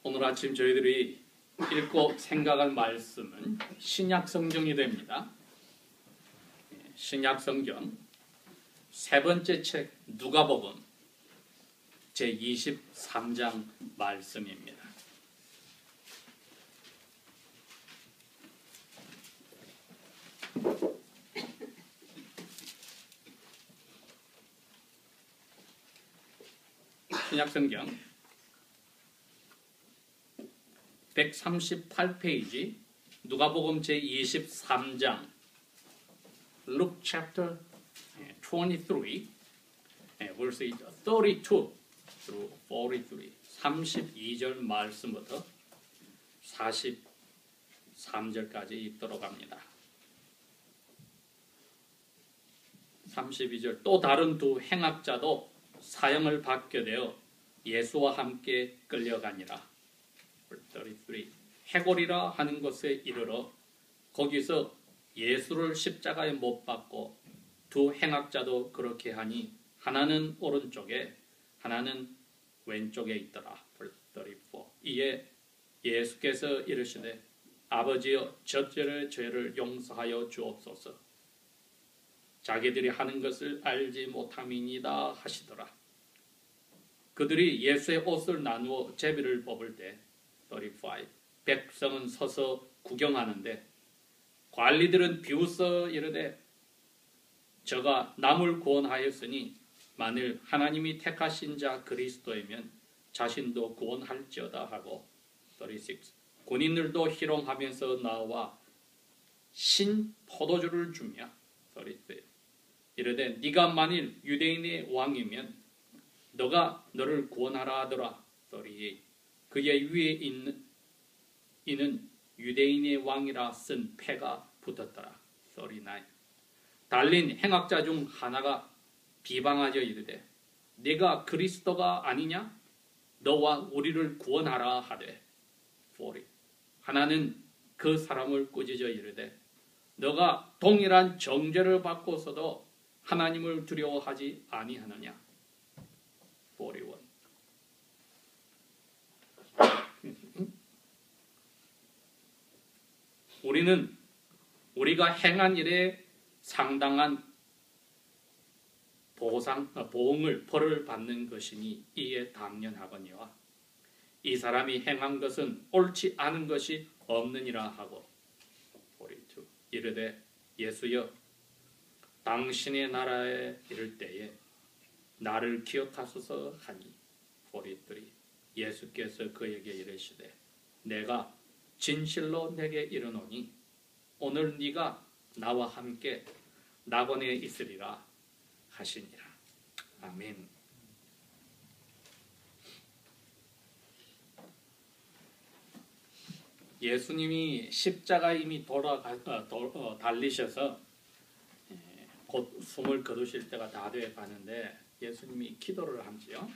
오늘 아침 저희들이 읽고 생각할 말씀은 신약 성경이 됩니다. 신약 성경 세 번째 책 누가복음 제 23장 말씀입니다. 신약 성경 138페이지 누가복음 제 23장 Luke chapter 23 verse 32 through 43 32절 말씀부터 43절까지 읽도록 합니다. 32절 또 다른 두 행악자도 사형을 받게 되어 예수와 함께 끌려가니라. 33 해골이라 하는 곳에 이르러 거기서 예수를 십자가에 못 박고 두 행악자도 그렇게 하니 하나는 오른쪽에 하나는 왼쪽에 있더라. 34 이에 예수께서 이르시되 아버지여 저들의 죄를 용서하여 주옵소서. 자기들이 하는 것을 알지 못함이니이다 하시더라. 그들이 예수의 옷을 나누어 제비를 뽑을 때 35 백성은 서서 구경하는데 관리들은 비웃어 이르되 저가 남을 구원하였으니 만일 하나님이 택하신 자 그리스도이면 자신도 구원할지어다 하고 36 군인들도 희롱하면서 나와 신 포도주를 주며 37 이르되 네가 만일 유대인의 왕이면 너가 너를 구원하라 하더라. 38 그의 위에 있는 이는 유대인의 왕이라 쓴 패가 붙었더라. 39 달린 행악자 중 하나가 비방하여 이르되 네가 그리스도가 아니냐? 너와 우리를 구원하라 하되 40 하나는 그 사람을 꾸짖어 이르되 너가 동일한 정죄를 받고서도 하나님을 두려워하지 아니하느냐? 41 우리는 우리가 행한 일에 상당한 벌을 받는 것이니 이에 당연하거니와 이 사람이 행한 것은 옳지 않은 것이 없느니라 하고 42 이르되 예수여 당신의 나라에 이를 때에 나를 기억하소서 하니 43 예수께서 그에게 이르시되 내가 진실로 내게 이르노니 오늘 네가 나와 함께 낙원에 있으리라 하시니라. 아멘. 예수님이 십자가에 이미 달리셔서 곧 숨을 거두실 때가 다 돼 가는데 예수님이 기도를 하지요.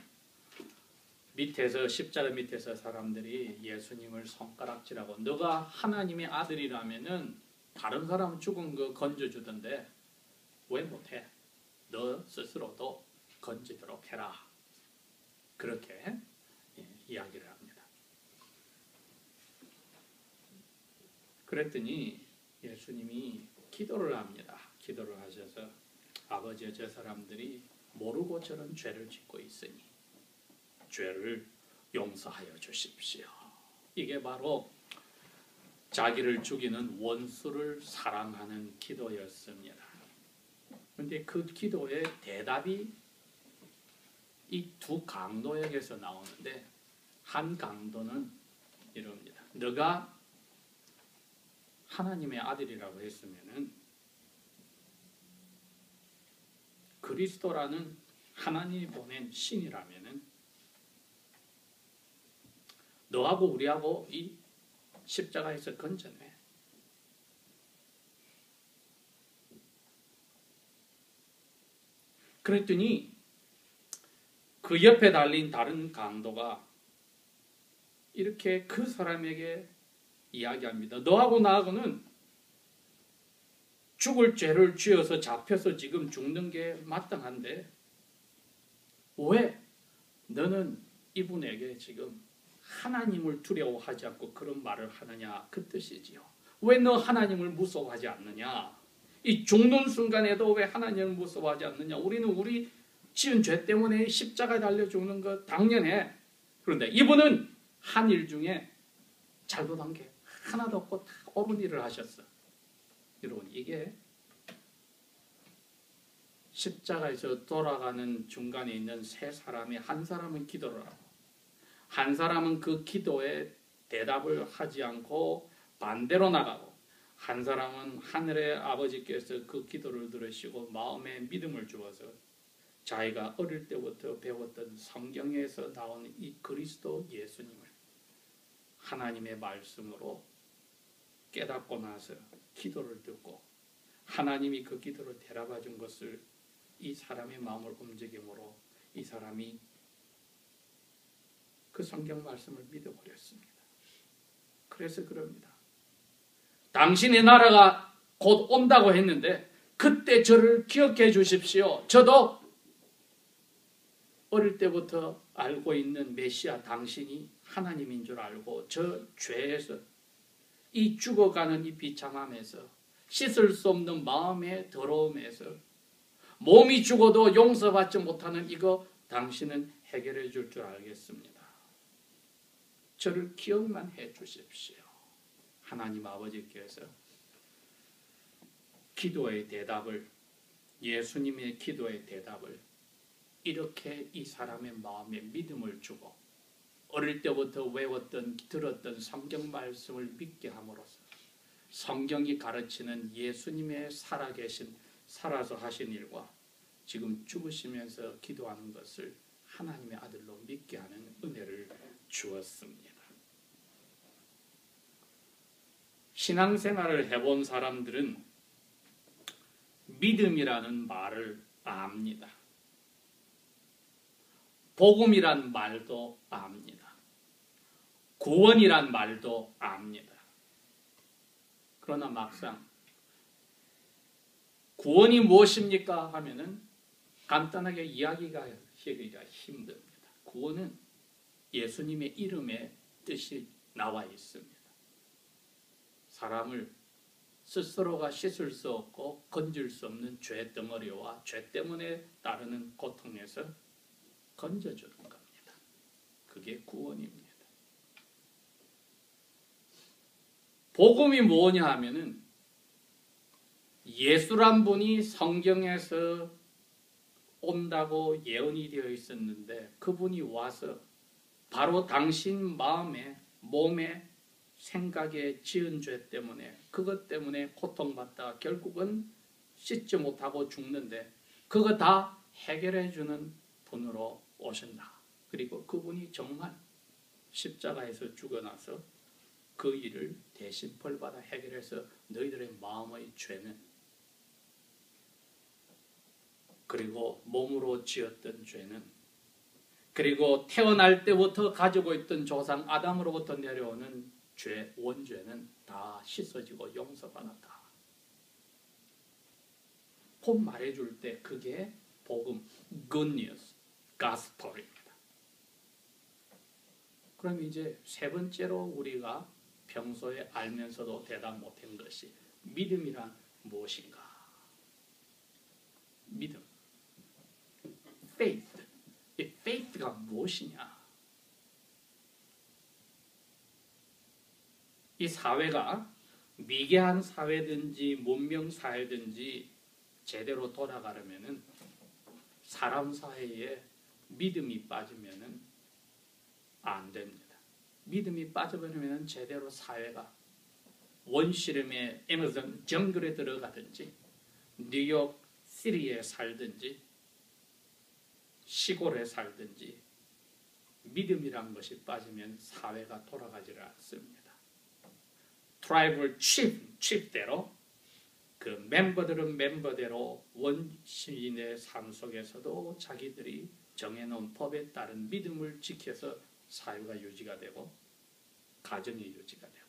밑에서 십자가 밑에서 사람들이 예수님을 손가락질하고 너가 하나님의 아들이라면은 다른 사람 죽은 거 건져주던데 왜 못해? 너 스스로도 건지도록 해라. 그렇게 이야기를 합니다. 그랬더니 예수님이 기도를 합니다. 기도를 하셔서 아버지여 저 사람들이 모르고 저런 죄를 짓고 있으니 죄를 용서하여 주십시오. 이게 바로 자기를 죽이는 원수를 사랑하는 기도였습니다. 그런데 그 기도의 대답이 이 두 강도에게서 나오는데 한 강도는 이럽니다. 너가 하나님의 아들이라고 했으면은 그리스도라는 하나님이 보낸 신이라면은 너하고 우리하고 이 십자가에서 건져내. 그랬더니 그 옆에 달린 다른 강도가 이렇게 그 사람에게 이야기합니다. 너하고 나하고는 죽을 죄를 지어서 잡혀서 지금 죽는 게 마땅한데 왜 너는 이분에게 지금 하나님을 두려워하지 않고 그런 말을 하느냐 그 뜻이지요. 왜 너 하나님을 무서워하지 않느냐? 이 죽는 순간에도 왜 하나님을 무서워하지 않느냐? 우리는 우리 지은 죄 때문에 십자가에 달려 죽는 것 당연해. 그런데 이분은 한 일 중에 잘못한 게 하나도 없고 다 옳은 일을 하셨어. 여러분, 이게 십자가에서 돌아가는 중간에 있는 세 사람이 한 사람은 기도를 하고 한 사람은 그 기도에 대답을 하지 않고 반대로 나가고 한 사람은 하늘의 아버지께서 그 기도를 들으시고 마음에 믿음을 주어서 자기가 어릴 때부터 배웠던 성경에서 나오는 이 그리스도 예수님을 하나님의 말씀으로 깨닫고 나서 기도를 듣고 하나님이 그 기도를 대답해 준 것을 이 사람의 마음을 움직임으로 이 사람이 그 성경 말씀을 믿어버렸습니다. 그래서 그럽니다. 당신의 나라가 곧 온다고 했는데 그때 저를 기억해 주십시오. 저도 어릴 때부터 알고 있는 메시아 당신이 하나님인 줄 알고 저 죄에서 이 죽어가는 이 비참함에서 씻을 수 없는 마음의 더러움에서 몸이 죽어도 용서받지 못하는 이거 당신은 해결해 줄 줄 알겠습니다. 저를 기억만 해 주십시오. 하나님 아버지께서 기도의 대답을 예수님의 기도의 대답을 이렇게 이 사람의 마음에 믿음을 주고 어릴 때부터 외웠던 들었던 성경 말씀을 믿게 함으로써 성경이 가르치는 예수님의 살아계신 살아서 하신 일과 지금 죽으시면서 기도하는 것을 하나님의 아들로 믿게 하는 은혜를 주었습니다. 신앙생활을 해본 사람들은 믿음이라는 말을 압니다. 복음이란 말도 압니다. 구원이란 말도 압니다. 그러나 막상 구원이 무엇입니까? 하면은 간단하게 이야기가 하기가 힘듭니다. 구원은 예수님의 이름의 뜻이 나와 있습니다. 사람을 스스로가 씻을 수 없고 건질 수 없는 죄 덩어리와 죄 때문에 따르는 고통에서 건져주는 겁니다. 그게 구원입니다. 복음이 뭐냐 하면은 예수란 분이 성경에서 온다고 예언이 되어 있었는데 그분이 와서 바로 당신 마음에 몸에 생각에 지은 죄 때문에 그것 때문에 고통받다 결국은 씻지 못하고 죽는데 그거 다 해결해 주는 분으로 오신다. 그리고 그분이 정말 십자가에서 죽어나서 그 일을 대신 벌받아 해결해서 너희들의 마음의 죄는 그리고 몸으로 지었던 죄는 그리고 태어날 때부터 가지고 있던 조상 아담으로부터 내려오는 죄, 원죄는 다 씻어지고 용서받았다. 곧 말해줄 때 그게 복음, good news, gospel입니다. 그럼 이제 세 번째로 우리가 평소에 알면서도 대답 못한 것이 믿음이란 무엇인가? 믿음, faith. 이 faith가 무엇이냐? 이 사회가 미개한 사회든지 문명 사회든지 제대로 돌아가려면은 사람 사이에 믿음이 빠지면은 안 됩니다. 믿음이 빠져버리면 제대로 사회가 원시름의 애마존 정글에 들어가든지 뉴욕 시리에 살든지 시골에 살든지 믿음이란 것이 빠지면 사회가 돌아가지를 않습니다. 트라이벌 칩대로 그 멤버들은 멤버대로 원시인의 삶 속에서도 자기들이 정해놓은 법에 따른 믿음을 지켜서 사회가 유지가 되고 가정이 유지가 되고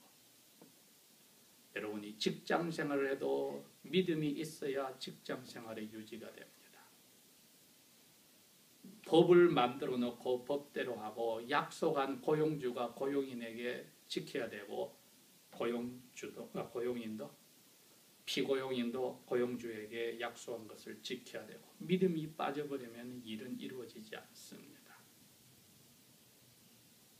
여러분이 직장 생활을 해도 믿음이 있어야 직장 생활이 유지가 됩니다. 법을 만들어 놓고 법대로 하고 약속한 고용주가 고용인에게 지켜야 되고 고용인도 피고용인도 고용주에게 약속한 것을 지켜야 되고 믿음이 빠져버리면 일은 이루어지지 않습니다.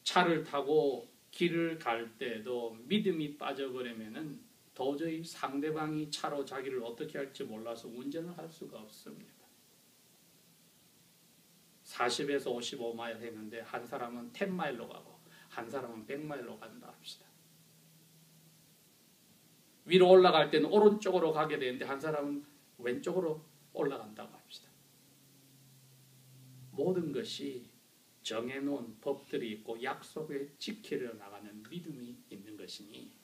차를 타고 길을 갈 때도 믿음이 빠져버리면 도저히 상대방이 차로 자기를 어떻게 할지 몰라서 운전을 할 수가 없습니다. 40에서 55마일 했는데 한 사람은 10마일로 가고 한 사람은 100마일로 간다 합시다. 위로 올라갈 때는 오른쪽으로 가게 되는데 한 사람은 왼쪽으로 올라간다고 합시다. 모든 것이 정해놓은 법들이 있고 약속에 지키려 나가는 믿음이 있는 것이니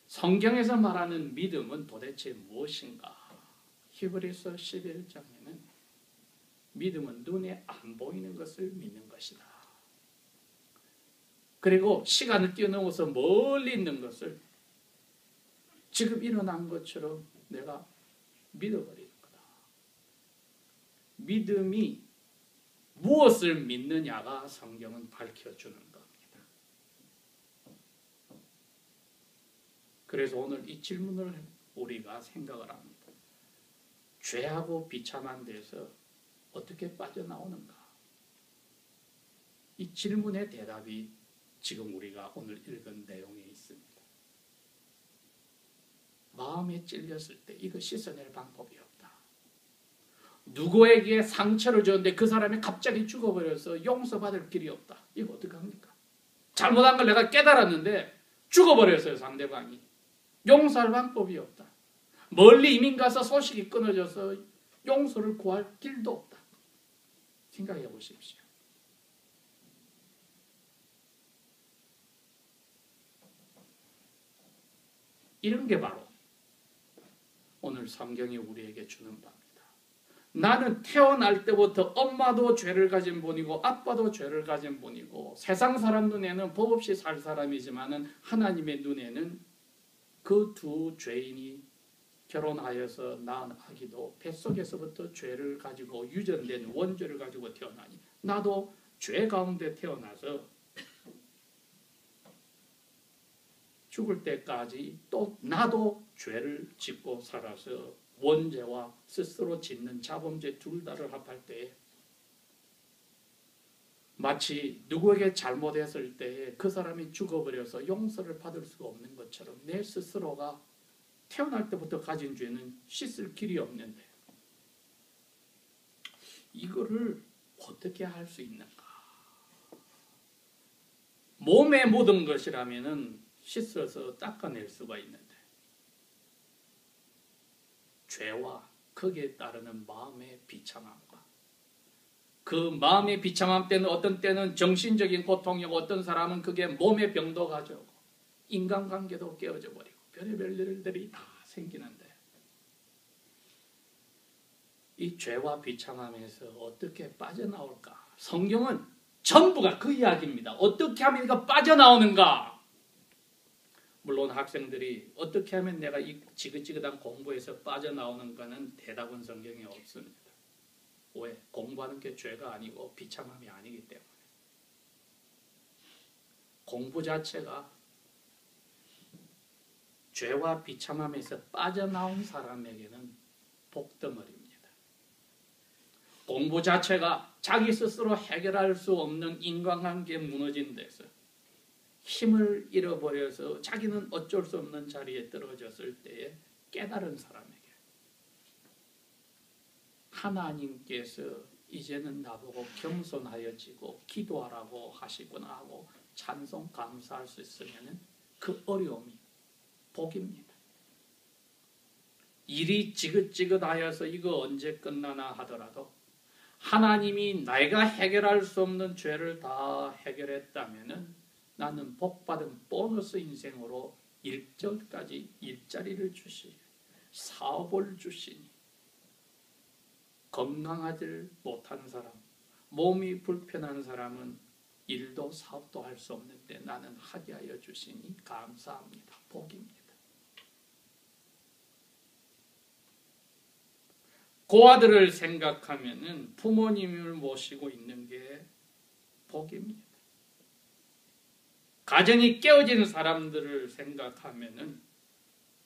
성경에서 말하는 믿음은 도대체 무엇인가? 히브리서 11장에는 믿음은 눈에 안 보이는 것을 믿는 것이다. 그리고 시간을 뛰어넘어서 멀리 있는 것을 지금 일어난 것처럼 내가 믿어버리는 거다. 믿음이 무엇을 믿느냐가 성경은 밝혀주는 겁니다. 그래서 오늘 이 질문을 우리가 생각을 합니다. 죄하고 비참한 데서 어떻게 빠져나오는가? 이 질문의 대답이 지금 우리가 오늘 읽은 내용에 있습니다. 마음에 찔렸을 때 이거 씻어낼 방법이 없다. 누구에게 상처를 줬는데 그 사람이 갑자기 죽어버려서 용서받을 길이 없다. 이거 어떡합니까? 잘못한 걸 내가 깨달았는데 죽어버렸어요, 상대방이. 용서할 방법이 없다. 멀리 이민 가서 소식이 끊어져서 용서를 구할 길도 없다. 생각해 보십시오. 이런 게 바로 오늘 성경이 우리에게 주는 바입니다. 나는 태어날 때부터 엄마도 죄를 가진 분이고 아빠도 죄를 가진 분이고 세상 사람 눈에는 법 없이 살 사람이지만 하나님의 눈에는 그 두 죄인이 결혼하여서 낳은 아기도 뱃속에서부터 죄를 가지고 유전된 원죄를 가지고 태어나니 나도 죄 가운데 태어나서 죽을 때까지 또 나도 죄를 짓고 살아서 원죄와 스스로 짓는 자범죄 둘 다를 합할 때에 마치 누구에게 잘못했을 때에 그 사람이 죽어버려서 용서를 받을 수가 없는 것처럼 내 스스로가 태어날 때부터 가진 죄는 씻을 길이 없는데 이거를 어떻게 할 수 있는가? 몸에 묻은 것이라면은 씻어서 닦아낼 수가 있는데 죄와 거기에 따르는 마음의 비참함과 그 마음의 비참함 때는 어떤 때는 정신적인 고통이고 어떤 사람은 그게 몸의 병도 가져오고 인간관계도 깨어져 버리고 별의별 일들이 다 생기는데 이 죄와 비참함에서 어떻게 빠져나올까? 성경은 전부가 그 이야기입니다. 어떻게 하면 이거 빠져나오는가? 물론 학생들이 어떻게 하면 내가 이 지긋지긋한 공부에서 빠져나오는가는 대답은 성경에 없습니다. 왜? 공부하는 게 죄가 아니고 비참함이 아니기 때문에. 공부 자체가 죄와 비참함에서 빠져나온 사람에게는 복덩어리입니다. 공부 자체가 자기 스스로 해결할 수 없는 인간관계 무너진 데서 힘을 잃어버려서 자기는 어쩔 수 없는 자리에 떨어졌을 때에 깨달은 사람에게 하나님께서 이제는 나보고 겸손하여지고 기도하라고 하시구나 하고 찬송 감사할 수 있으면 그 어려움이 복입니다. 일이 지긋지긋하여서 이거 언제 끝나나 하더라도 하나님이 내가 해결할 수 없는 죄를 다 해결했다면 나는 복받은 보너스 인생으로 1절까지 일자리를 주시니 사업을 주시니 건강하지 못한 사람, 몸이 불편한 사람은 일도 사업도 할 수 없는데 나는 하게 하여 주시니 감사합니다. 복입니다. 고아들을 생각하면은 부모님을 모시고 있는 게 복입니다. 가정이 깨어진 사람들을 생각하면은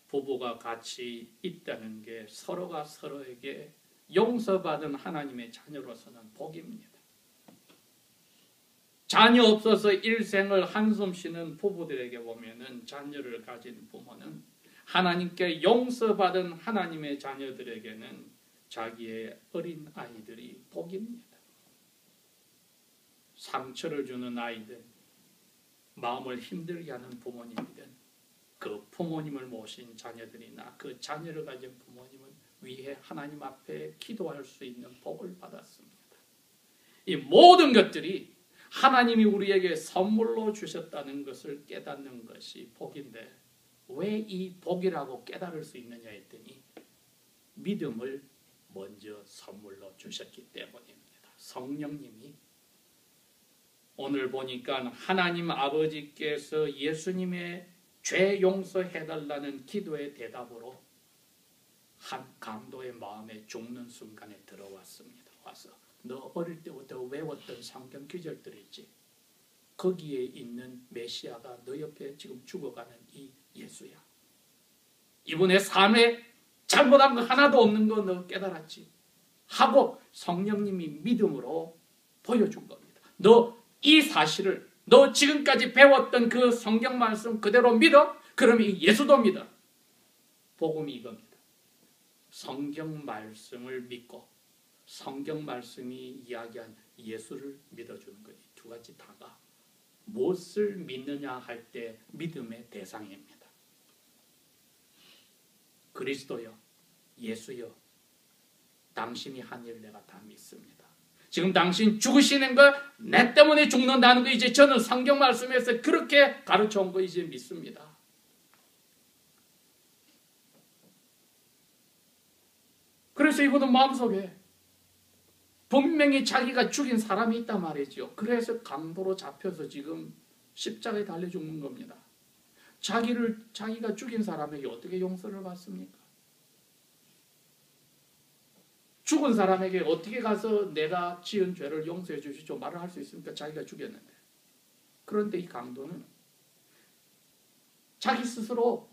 부부가 같이 있다는 게 서로가 서로에게 용서받은 하나님의 자녀로서는 복입니다. 자녀 없어서 일생을 한숨 쉬는 부부들에게 보면은 자녀를 가진 부모는 하나님께 용서받은 하나님의 자녀들에게는 자기의 어린 아이들이 복입니다. 상처를 주는 아이들, 마음을 힘들게 하는 부모님이든 그 부모님을 모신 자녀들이나 그 자녀를 가진 부모님은 위에 하나님 앞에 기도할 수 있는 복을 받았습니다. 이 모든 것들이 하나님이 우리에게 선물로 주셨다는 것을 깨닫는 것이 복인데 왜 이 복이라고 깨달을 수 있느냐 했더니 믿음을 먼저 선물로 주셨기 때문입니다. 성령님이 오늘 보니까 하나님 아버지께서 예수님의 죄 용서해달라는 기도의 대답으로 한 강도의 마음에 죽는 순간에 들어왔습니다. 와서 너 어릴 때부터 외웠던 성경 구절들이 있지. 거기에 있는 메시아가 너 옆에 지금 죽어가는 이 예수야. 이분의 삶에 잘못한 거 하나도 없는 거 너 깨달았지. 하고 성령님이 믿음으로 보여준 겁니다. 너 이 사실을 너 지금까지 배웠던 그 성경 말씀 그대로 믿어? 그럼 이 예수도 믿어. 복음이 이겁니다. 성경 말씀을 믿고 성경 말씀이 이야기한 예수를 믿어주는 것. 이 두 가지 다가 무엇을 믿느냐 할 때 믿음의 대상입니다. 그리스도여, 예수여, 당신이 한 일 내가 다 믿습니다. 지금 당신 죽으시는 거 내 때문에 죽는다는 거 이제 저는 성경 말씀에서 그렇게 가르쳐온 거 이제 믿습니다. 그래서 이분은 마음속에 분명히 자기가 죽인 사람이 있단 말이죠. 그래서 강도로 잡혀서 지금 십자가에 달려 죽는 겁니다. 자기가 죽인 사람에게 어떻게 용서를 받습니까? 죽은 사람에게 어떻게 가서 내가 지은 죄를 용서해 주시죠 말을 할 수 있습니까? 자기가 죽였는데. 그런데 이 강도는 자기 스스로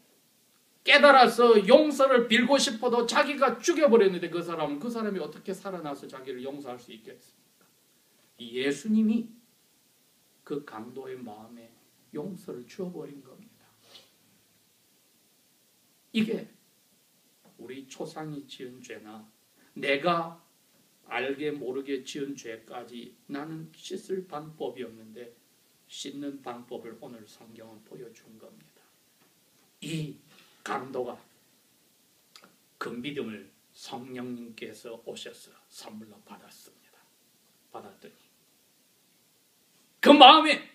깨달아서 용서를 빌고 싶어도 자기가 죽여버렸는데 그 사람이 어떻게 살아나서 자기를 용서할 수 있겠습니까? 예수님이 그 강도의 마음에 용서를 주어버린 겁니다. 이게 우리 초상이 지은 죄나 내가 알게 모르게 지은 죄까지 나는 씻을 방법이 없는데 씻는 방법을 오늘 성경은 보여준 겁니다. 이 강도가 그 믿음을 성령님께서 오셔서 선물로 받았습니다. 받았더니 그 마음에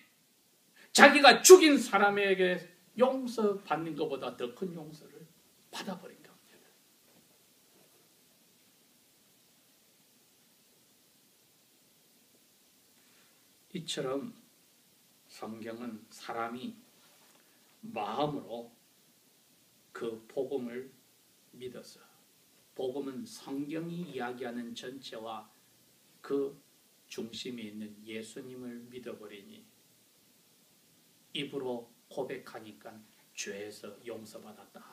자기가 죽인 사람에게 용서받는 것보다 더 큰 용서를 받아버린 겁니다. 이처럼 성경은 사람이 마음으로 그 복음을 믿어서 복음은 성경이 이야기하는 전체와 그 중심에 있는 예수님을 믿어버리니 입으로 고백하니까 죄에서 용서받았다.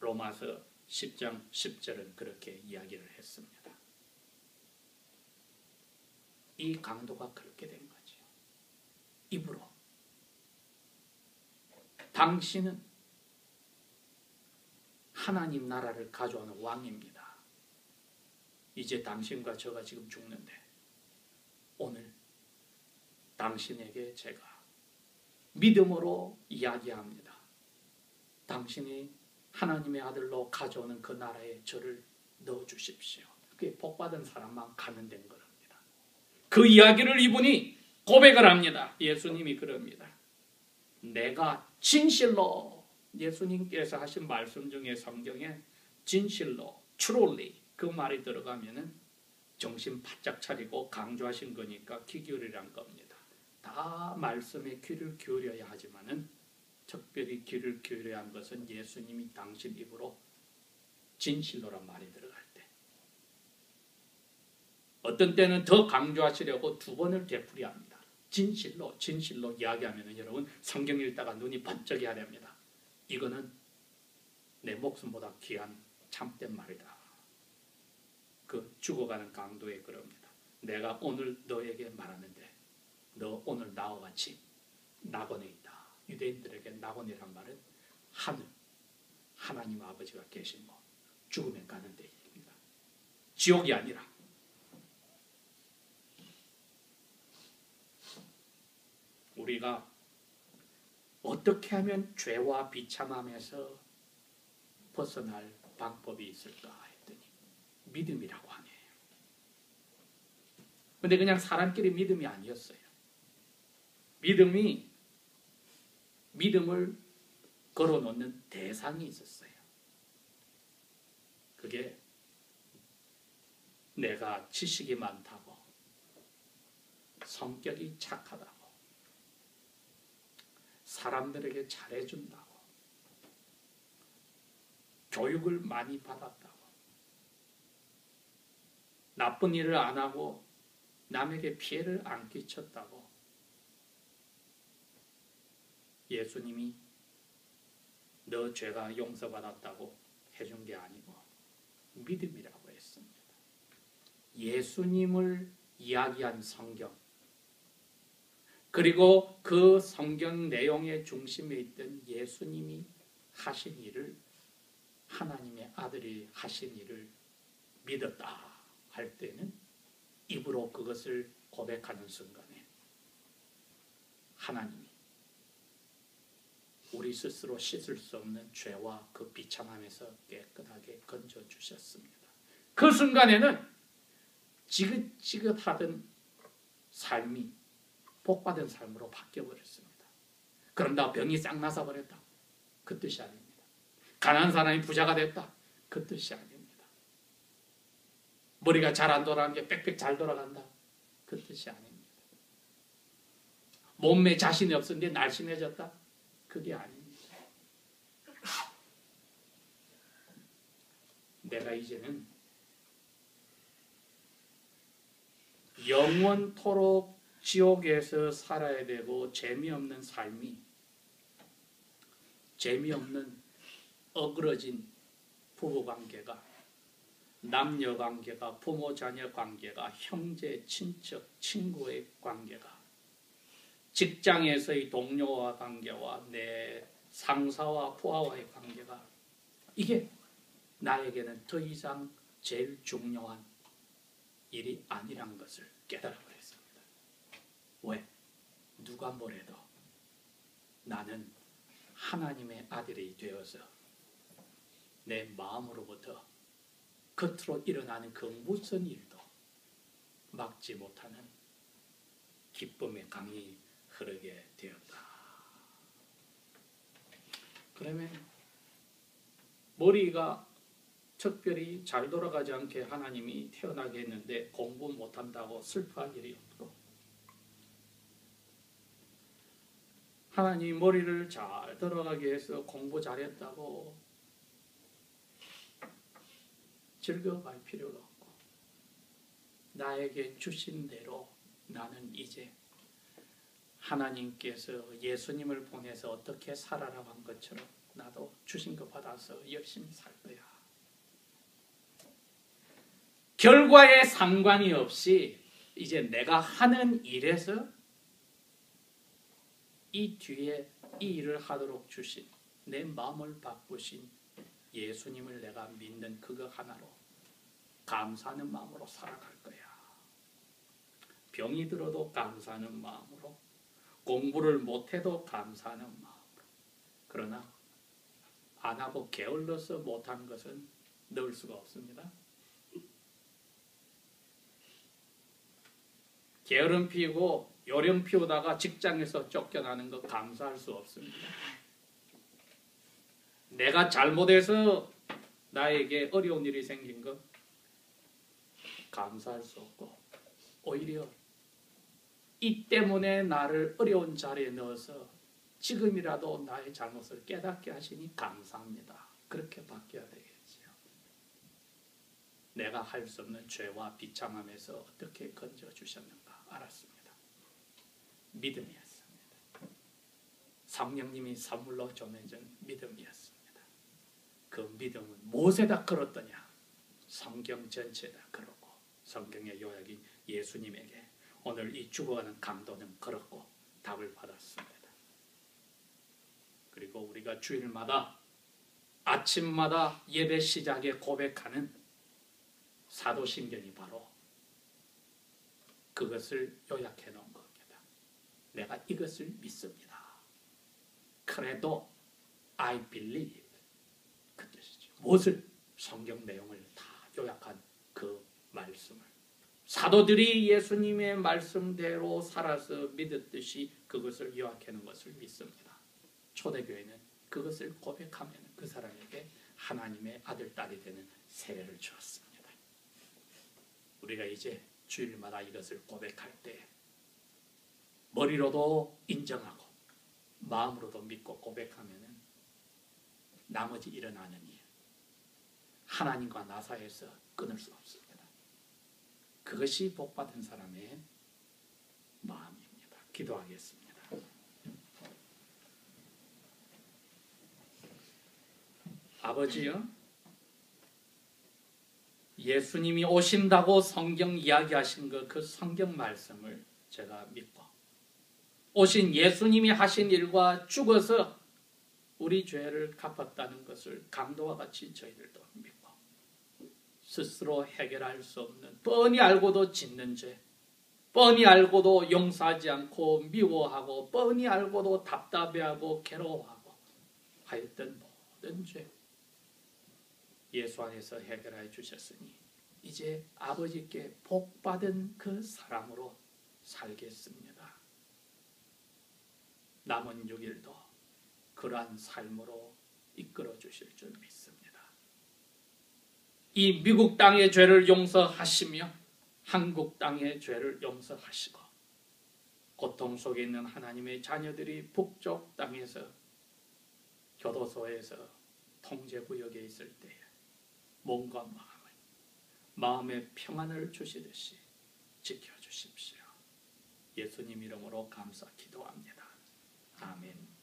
로마서 10장 10절은 그렇게 이야기를 했습니다. 이 강도가 그렇게 된 거죠. 입으로. 당신은 하나님 나라를 가져오는 왕입니다. 이제 당신과 저가 지금 죽는데 오늘 당신에게 제가 믿음으로 이야기합니다. 당신이 하나님의 아들로 가져오는 그 나라에 저를 넣어주십시오. 그게 복받은 사람만 가는 된 겁니다. 그 이야기를 이분이 고백을 합니다. 예수님이 그럽니다. 내가 진실로 예수님께서 하신 말씀 중에 성경에 진실로 truly 그 말이 들어가면은 정신 바짝 차리고 강조하신 거니까 귀 기울이란 겁니다. 다 말씀에 귀를 기울여야 하지만은 특별히 귀를 기울여야 한 것은 예수님이 당신 입으로 진실로란 말이 들어갈 때 어떤 때는 더 강조하시려고 두 번을 되풀이합니다. 진실로 진실로 이야기하면 여러분 성경 읽다가 눈이 번쩍해야 됩니다. 이거는 내 목숨보다 귀한 참된 말이다. 그 죽어가는 강도의 그럽니다. 내가 오늘 너에게 말하는데 너 오늘 나와 같이 낙원에 있다. 유대인들에게 낙원이란 말은 하늘, 하나님 아버지가 계신 곳, 죽으면 가는 데입니다. 지옥이 아니라. 우리가 어떻게 하면 죄와 비참함에서 벗어날 방법이 있을까 했더니 믿음이라고 하네요. 근데 그냥 사람끼리 믿음이 아니었어요. 믿음을 걸어놓는 대상이 있었어요. 그게 내가 지식이 많다고, 성격이 착하다고, 사람들에게 잘해준다고, 교육을 많이 받았다고, 나쁜 일을 안 하고 남에게 피해를 안 끼쳤다고 예수님이 너 죄가 용서받았다고 해준 게 아니고 믿음이라고 했습니다. 예수님을 이야기한 성경, 그리고 그 성경 내용의 중심에 있던 예수님이 하신 일을, 하나님의 아들이 하신 일을 믿었다 할 때는 입으로 그것을 고백하는 순간에 하나님이 우리 스스로 씻을 수 없는 죄와 그 비참함에서 깨끗하게 건져주셨습니다. 그 순간에는 지긋지긋하던 삶이 복받은 삶으로 바뀌어버렸습니다. 그런다 병이 싹 나서버렸다. 그 뜻이 아닙니다. 가난한 사람이 부자가 됐다. 그 뜻이 아닙니다. 머리가 잘 안 돌아가는 게 빽빽 잘 돌아간다. 그 뜻이 아닙니다. 몸에 자신이 없었는데 날씬해졌다. 그게 아닙니다. 내가 이제는 영원토록 지옥에서 살아야 되고 재미없는 삶이, 재미없는 어그러진 부부관계가, 남녀관계가, 부모자녀 관계가, 형제, 친척, 친구의 관계가, 직장에서의 동료와 관계와 내 상사와 부하와의 관계가, 이게 나에게는 더 이상 제일 중요한 일이 아니란 것을 깨달아 버렸습니다. 왜? 누가 뭐래도 나는 하나님의 아들이 되어서 내 마음으로부터 겉으로 일어나는 그 무슨 일도 막지 못하는 기쁨의 강이 흐르게 되었다. 그러면 머리가 특별히 잘 돌아가지 않게 하나님이 태어나게 했는데 공부 못한다고 슬퍼할 일이 없고, 하나님이 머리를 잘 돌아가게 해서 공부 잘했다고 즐거워할 필요가 없고, 나에게 주신 대로 나는 이제 하나님께서 예수님을 보내서 어떻게 살아라고 한 것처럼 나도 주신 거 받아서 열심히 살 거야. 결과에 상관이 없이 이제 내가 하는 일에서 이 뒤에 이 일을 하도록 주신, 내 마음을 바꾸신 예수님을 내가 믿는 그거 하나로 감사하는 마음으로 살아갈 거야. 병이 들어도 감사하는 마음으로, 공부를 못해도 감사하는 마음으로. 그러나 안 하고 게을러서 못한 것은 넣을 수가 없습니다. 게으름 피우고 요령 피우다가 직장에서 쫓겨나는 거 감사할 수 없습니다. 내가 잘못해서 나에게 어려운 일이 생긴 거 감사할 수 없고, 오히려 이 때문에 나를 어려운 자리에 넣어서 지금이라도 나의 잘못을 깨닫게 하시니 감사합니다. 그렇게 바뀌어야 되겠지요. 내가 할 수 없는 죄와 비참함에서 어떻게 건져주셨는가 알았습니다. 믿음이었습니다. 성령님이 선물로 전해준 믿음이었습니다. 그 믿음은 무엇에다 걸었더냐? 성경 전체에다 걸었고 성경의 요약인 예수님에게 오늘 이 죽어가는 강도는 걸었고 답을 받았습니다. 그리고 우리가 주일마다 아침마다 예배 시작에 고백하는 사도신경이 바로 그것을 요약해 놓은 겁니다. 내가 이것을 믿습니다. credo, I believe 그 뜻이죠. 무엇을? 성경 내용을 다 요약한 그 말씀을 사도들이 예수님의 말씀대로 살아서 믿었듯이 그것을 요약해 놓은 것을 믿습니다. 초대교회는 그것을 고백하면 그 사람에게 하나님의 아들, 딸이 되는 세례를 주었습니다. 우리가 이제 주일마다 이것을 고백할 때 머리로도 인정하고 마음으로도 믿고 고백하면 나머지 일어나는 일 하나님과 나 사이에서 끊을 수 없습니다. 그것이 복받은 사람의 마음입니다. 기도하겠습니다. 아버지요, 예수님이 오신다고 성경 이야기하신 그 성경 말씀을 제가 믿고 오신 예수님이 하신 일과 죽어서 우리 죄를 갚았다는 것을 강도와 같이 저희들도 믿고 스스로 해결할 수 없는 뻔히 알고도 짓는 죄, 뻔히 알고도 용서하지 않고 미워하고 뻔히 알고도 답답해하고 괴로워하고 하였던 모든 죄 예수 안에서 해결해 주셨으니 이제 아버지께 복받은 그 사람으로 살겠습니다. 남은 6일도 그러한 삶으로 이끌어 주실 줄 믿습니다. 이 미국 땅의 죄를 용서하시며 한국 땅의 죄를 용서하시고 고통 속에 있는 하나님의 자녀들이 북쪽 땅에서 교도소에서 통제구역에 있을 때에 몸과 마음의 평안을 주시듯이 지켜주십시오. 예수님 이름으로 감사 기도합니다. 아멘.